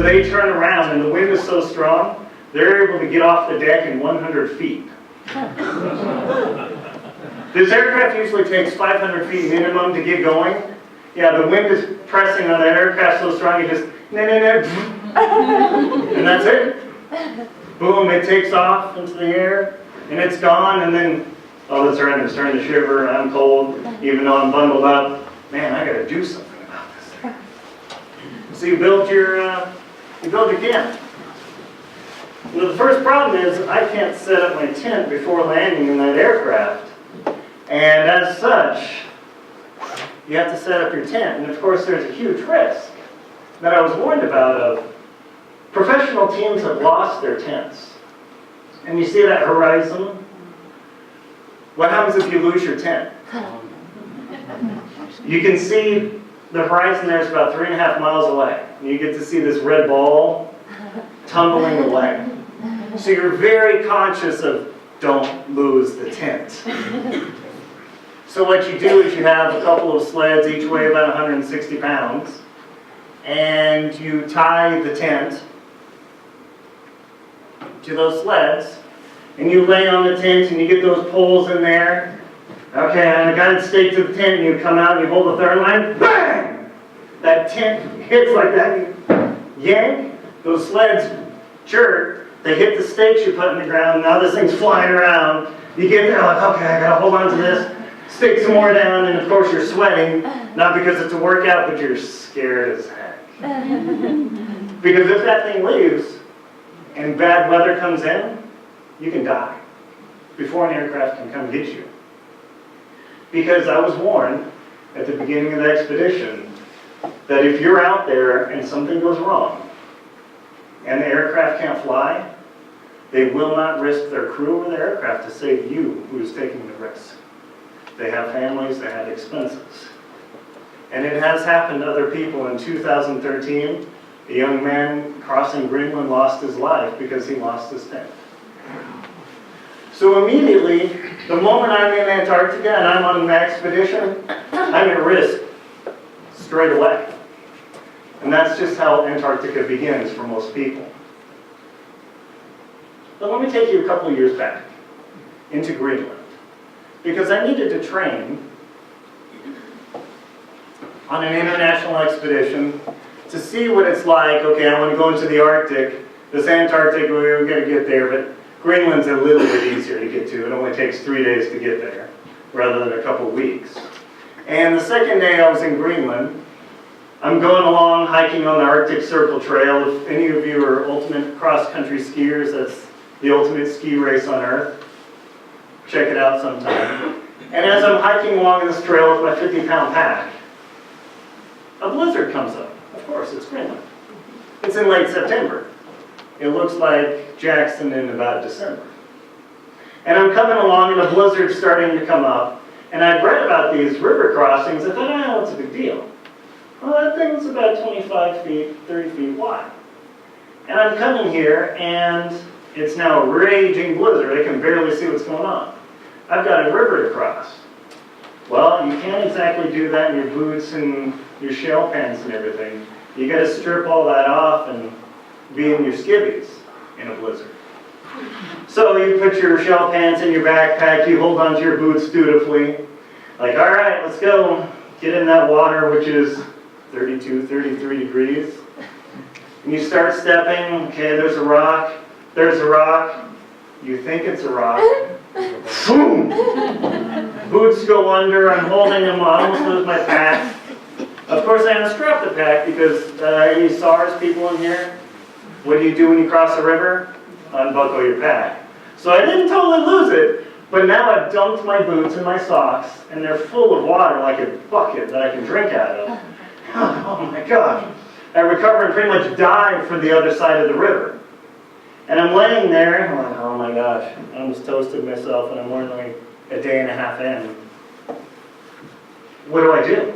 they turn around, and the wind is so strong, they're able to get off the deck in 100 feet. This aircraft usually takes 500 feet minimum to get going. Yeah, the wind is pressing on that aircraft so strong, you just, and that's it. Boom, it takes off into the air, and it's gone, and then, oh, that's right, I'm starting to shiver, I'm cold, even though I'm bundled up. Man, I gotta do something about this thing. So you build your camp. Well, the first problem is I can't set up my tent before landing in that aircraft. And as such, you have to set up your tent. And of course, there's a huge risk that I was warned about of professional teams have lost their tents. And you see that horizon? What happens if you lose your tent? You can see the horizon there is about 3.5 miles away. And you get to see this red ball tumbling away. So you're very conscious of don't lose the tent. So what you do is you have a couple of sleds, each weigh about 160 pounds, and you tie the tent to those sleds, and you lay on the tent and you get those poles in there. Okay, and I got it staked to the tent, and you come out and you hold the third line, bang! That tent hits like that, you yank, those sleds jerk, they hit the stakes you put in the ground, now this thing's flying around. You get there like, okay, I gotta hold on to this, stick some more down, and of course you're sweating, not because it's a workout, but you're scared as heck. Because if that thing leaves, and bad weather comes in, you can die before an aircraft can come get you. Because I was warned at the beginning of the expedition that if you're out there and something goes wrong and the aircraft can't fly, they will not risk their crew or their aircraft to save you who's taking the risk. They have families, they have expenses. And it has happened to other people. In 2013, a young man crossing Greenland lost his life because he lost his tent. So immediately, the moment I'm in Antarctica and I'm on an expedition, I'm at risk straight away. And that's just how Antarctica begins for most people. But let me take you a couple of years back into Greenland. Because I needed to train on an international expedition to see what it's like. Okay, I want to go into the Arctic. This Antarctic, we've got to get there, but Greenland's a little bit easier to get to. It only takes 3 days to get there, rather than a couple of weeks. And the second day I was in Greenland, I'm going along hiking on the Arctic Circle Trail. If any of you are ultimate cross-country skiers, that's the ultimate ski race on Earth. Check it out sometime. And as I'm hiking along this trail with my 50-pound pack, a blizzard comes up. Of course, it's Greenland. It's in late September. It looks like Jackson in about December. And I'm coming along and a blizzard's starting to come up. And I'd read about these river crossings. I thought, oh, what's a big deal? Well, that thing's about 25 feet, 30 feet wide. And I'm coming here, and it's now a raging blizzard. I can barely see what's going on. I've got a river to cross. Well, you can't exactly do that in your boots and your shell pants and everything. You got to strip all that off and be in your skivvies in a blizzard. So you put your shell pants in your backpack, you hold onto your boots dutifully. Like, all right, let's go. Get in that water, which is 32, 33 degrees. And you start stepping. Okay, there's a rock. There's a rock. You think it's a rock. Boom! Boots go under. I'm holding them. I almost lose my pack. Of course, I unstrap the pack because any SARS people in here, what do you do when you cross a river? Unbuckle your pack. So I didn't totally lose it, but now I've dumped my boots and my socks, and they're full of water like a bucket that I can drink out of. Oh my gosh. I recover and pretty much dive for the other side of the river. And I'm laying there, I'm like, oh my gosh, I almost toasted myself, and I'm only a day and a half in. What do?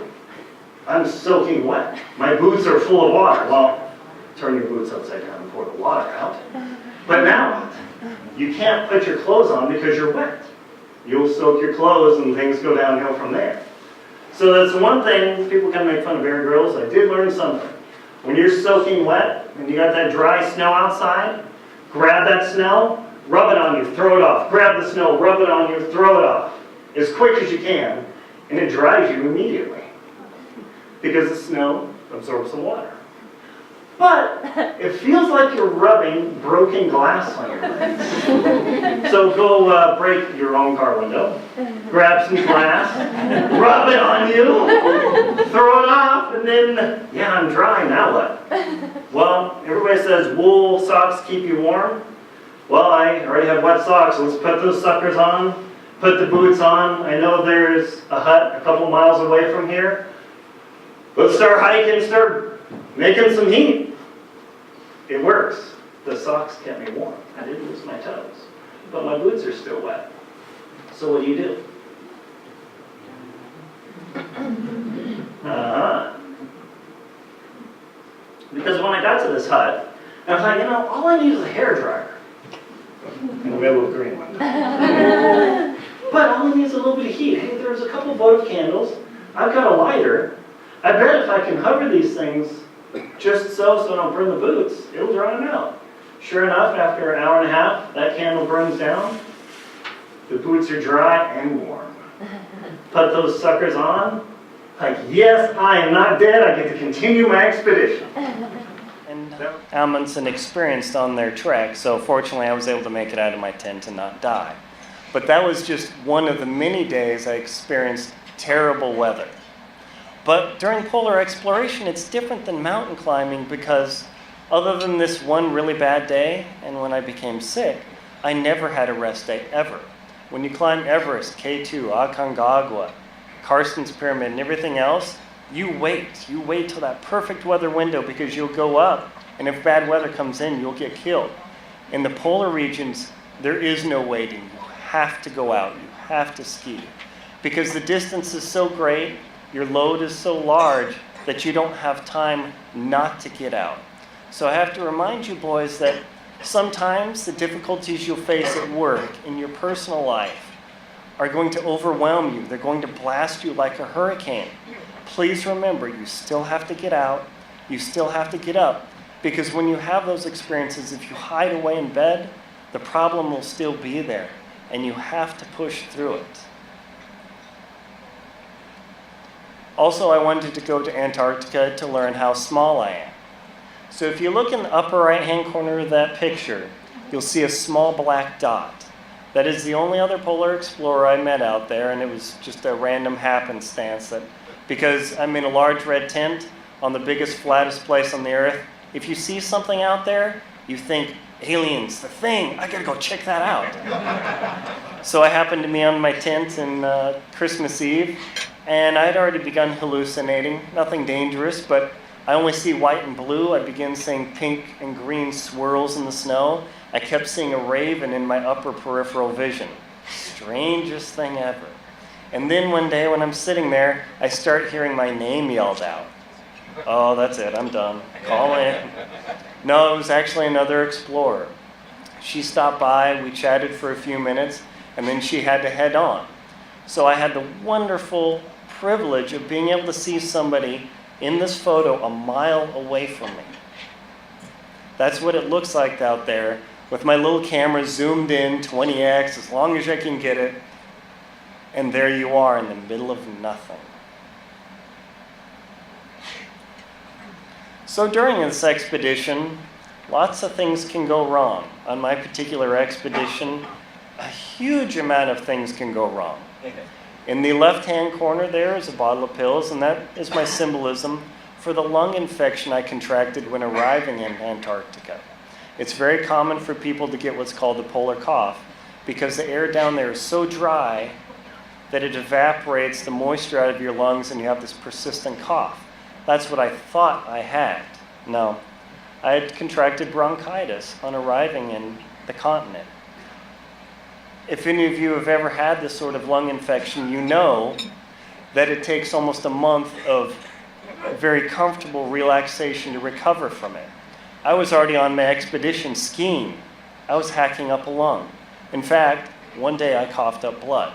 I'm soaking wet. My boots are full of water. Well, turn your boots upside down and pour the water out. But now what? You can't put your clothes on because you're wet. You'll soak your clothes and things go downhill from there. So that's one thing. People can make fun of Bear Grylls. I did learn something. When you're soaking wet and you got that dry snow outside, grab that snow, rub it on you, throw it off. Grab the snow, rub it on you, throw it off. As quick as you can, and it dries you immediately. Because the snow absorbs the water. But it feels like you're rubbing broken glass on your legs. So go break your own car window, grab some glass, rub it on you, throw it off, and then, yeah, I'm dry, now what? Well, everybody says wool socks keep you warm. Well, I already have wet socks, so let's put those suckers on, put the boots on. I know there's a hut a couple miles away from here. Let's start hiking, start making some heat. It works. The socks kept me warm. I didn't lose my toes. But my boots are still wet. So what do? Because when I got to this hut, I was like, all I need is a hairdryer. In the middle of Greenland. But all I need is a little bit of heat. Hey, there's a couple votive candles. I've got a lighter. I bet if I can hover these things just so I don't burn the boots, it'll dry them out. Sure enough, after an hour and a half, that candle burns down. The boots are dry and warm. Put those suckers on. Like, yes, I am not dead. I get to continue my expedition. And Amundsen experienced on their trek, so fortunately I was able to make it out of my tent and not die. But that was just one of the many days I experienced terrible weather. But during polar exploration, it's different than mountain climbing because other than this one really bad day and when I became sick, I never had a rest day ever. When you climb Everest, K2, Aconcagua, Karsten's Pyramid, and everything else, you wait. You wait till that perfect weather window because you'll go up, and if bad weather comes in, you'll get killed. In the polar regions, there is no waiting. You have to go out. You have to ski. Because the distance is so great, your load is so large that you don't have time not to get out. So I have to remind you boys that sometimes the difficulties you'll face at work, in your personal life, are going to overwhelm you. They're going to blast you like a hurricane. Please remember, you still have to get out. You still have to get up. Because when you have those experiences, if you hide away in bed, the problem will still be there. And you have to push through it. Also, I wanted to go to Antarctica to learn how small I am. So if you look in the upper right-hand corner of that picture, you'll see a small black dot. That is the only other polar explorer I met out there, and it was just a random happenstance that, because I'm in a large red tent on the biggest, flattest place on the earth, if you see something out there, you think, aliens, the thing, I gotta go check that out. So I happened to be on my tent on Christmas Eve, and I had already begun hallucinating, nothing dangerous, but I only see white and blue. I begin seeing pink and green swirls in the snow. I kept seeing a raven in my upper peripheral vision. Strangest thing ever. And then one day when I'm sitting there, I start hearing my name yelled out. Oh, that's it, I'm done. Call in. No, it was actually another explorer. She stopped by, we chatted for a few minutes, and then she had to head on. So I had the wonderful privilege of being able to see somebody in this photo a mile away from me. That's what it looks like out there, with my little camera zoomed in, 20x, as long as I can get it. And there you are in the middle of nothing. So during this expedition, lots of things can go wrong. On my particular expedition, a huge amount of things can go wrong. In the left-hand corner there is a bottle of pills, and that is my symbolism for the lung infection I contracted when arriving in Antarctica. It's very common for people to get what's called the polar cough because the air down there is so dry that it evaporates the moisture out of your lungs and you have this persistent cough. That's what I thought I had. No, I had contracted bronchitis on arriving in the continent. If any of you have ever had this sort of lung infection, you know that it takes almost a month of very comfortable relaxation to recover from it. I was already on my expedition skiing. I was hacking up a lung. In fact, one day I coughed up blood.